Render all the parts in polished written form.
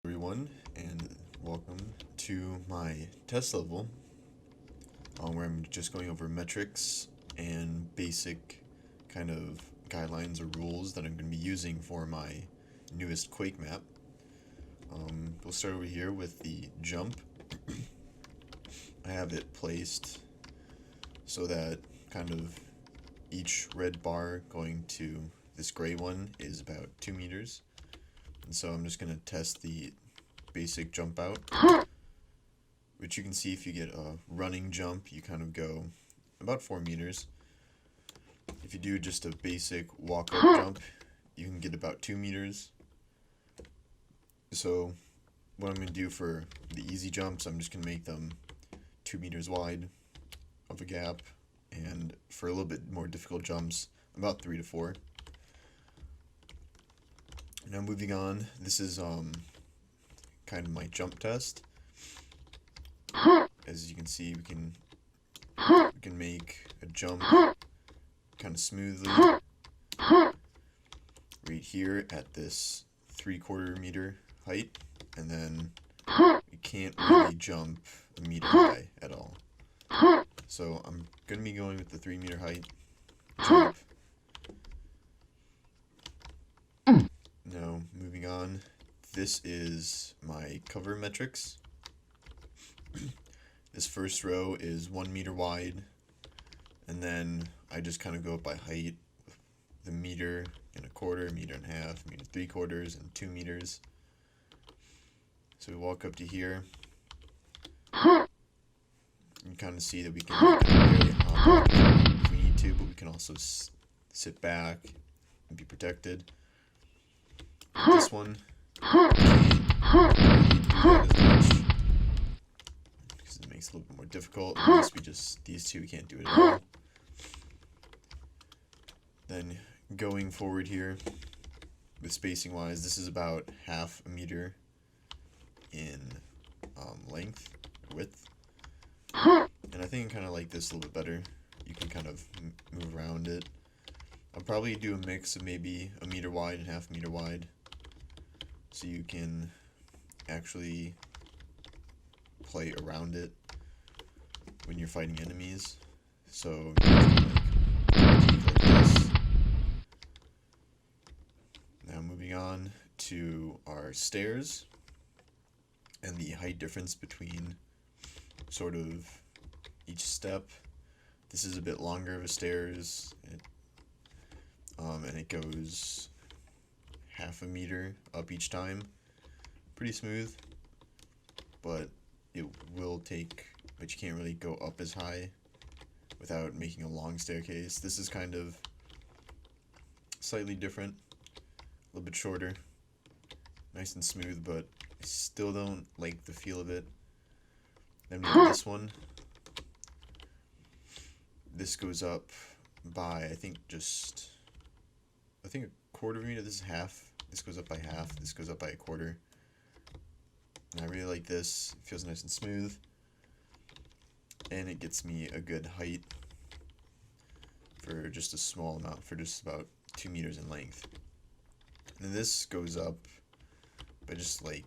everyone, and welcome to my test level, where I'm just going over metrics and basic kind of guidelines or rules that I'm going to be using for my newest Quake map. We'll start over here with the jump. I have it placed so that kind of each red bar going to this gray one is about 2 meters. And so I'm just going to test the basic jump out, which you can see if you get a running jump, you kind of go about 4 meters. If you do just a basic walk-up jump, you can get about 2 meters. So what I'm going to do for the easy jumps, I'm just going to make them 2 meters wide of a gap, and for a little bit more difficult jumps, about 3 to 4. Now moving on, this is kind of my jump test. As you can see, we can make a jump kind of smoothly right here at this 3/4 meter height, and then you can't really jump a meter high at all. So I'm gonna be going with the 3 meter height jump. Now, moving on, this is my cover metrics. This first row is 1 meter wide, and then I just kind of go up by height with the 1.25 meters, 1.5 meters, 1.75 meters, and 2 meters. So we walk up to here. You can kind of see that we can barely hop up if we need to, but we can also sit back and be protected. This one, can't really do that as much because it makes it a little bit more difficult. Unless we just, these two, we can't do it at all. Then going forward here, with spacing wise, this is about 1/2 meter in length, width. And I think I kind of like this a little bit better. You can kind of move around it. I'll probably do a mix of maybe 1 meter wide and 1/2 meter wide, so you can actually play around it when you're fighting enemies. So you can keep like this. Now moving on to our stairs and the height difference between sort of each step. This is a bit longer of a stairs, and it goes 1/2 meter up each time. Pretty smooth, but it will take, but you can't really go up as high without making a long staircase. This is kind of slightly different, a little bit shorter, nice and smooth, but I still don't like the feel of it. Then we have this one. This goes up by, I think 1/4 meter. This is 1/2. This goes up by 1/2. This goes up by 1/4. And I really like this. It feels nice and smooth. And it gets me a good height for just a small amount, for just about 2 meters in length. And then this goes up by just like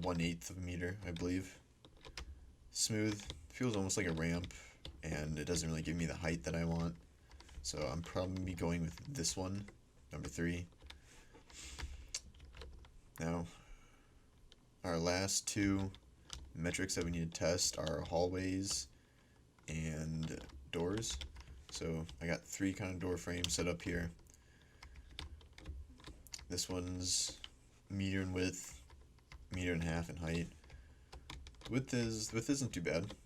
1/8 of a meter, I believe. Smooth. Feels almost like a ramp, and it doesn't really give me the height that I want. So I'm probably going with this one, number 3. Now, our last 2 metrics that we need to test are hallways and doors. So I got 3 kind of door frames set up here. This one's 1 meter in width, 1.5 meters in height. Width isn't too bad.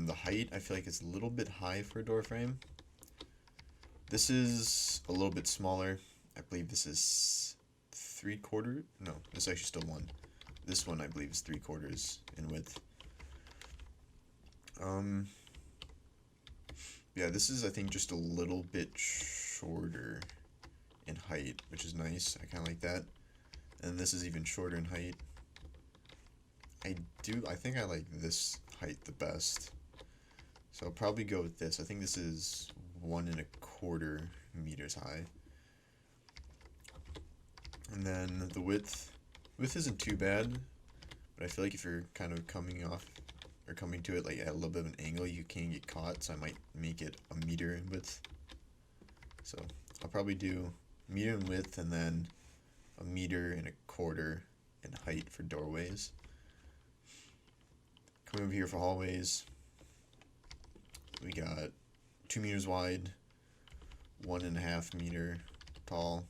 The height, I feel like it's a little bit high for a door frame. This is a little bit smaller. I believe this is 3/4. No, this is actually still 1. This one I believe is 3/4 in width. Yeah, this is, I think, just a little bit shorter in height, which is nice. I kind of like that. And this is even shorter in height. I think I like this height the best. So I'll probably go with this. I think this is 1.25 meters high. And then the width isn't too bad, but I feel like if you're kind of coming off or coming to it like at a little bit of an angle, you can get caught, so I might make it a meter in width. So I'll probably do meter in width and then a meter and a quarter in height for doorways. Coming over here for hallways, we got 2 meters wide, 1.5 meter tall.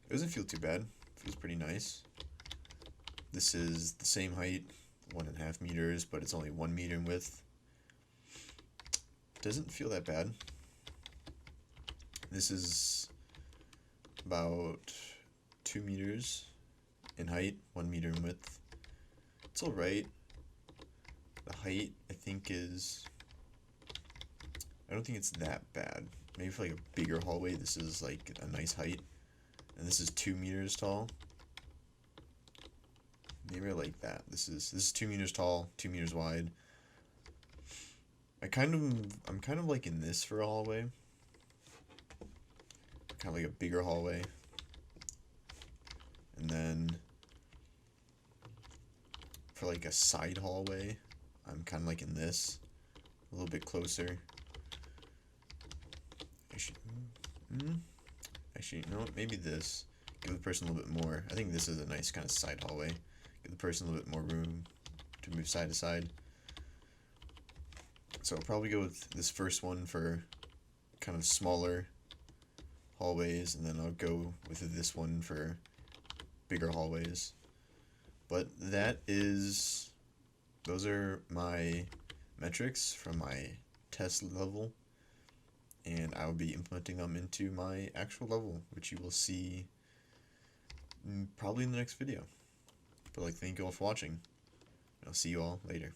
It doesn't feel too bad. Feels pretty nice. This is the same height, 1.5 meters, but it's only 1 meter in width. Doesn't feel that bad. This is about 2 meters in height, 1 meter in width. It's alright. The height, I think, is... I don't think it's that bad. Maybe for like a bigger hallway, this is like a nice height. And this is 2 meters tall. Maybe I like that. This is 2 meters tall, 2 meters wide. I'm kind of liking this for a hallway. Kind of like a bigger hallway. And then for like a side hallway, I'm kind of liking this. A little bit closer. Actually, you know what? Maybe this. Give the person a little bit more. I think this is a nice kind of side hallway. Give the person a little bit more room to move side to side. So I'll probably go with this first one for kind of smaller hallways, and then I'll go with this one for bigger hallways. But those are my metrics from my test level, and I will be implementing them into my actual level, which you will see probably in the next video. But thank you all for watching. I'll see you all later.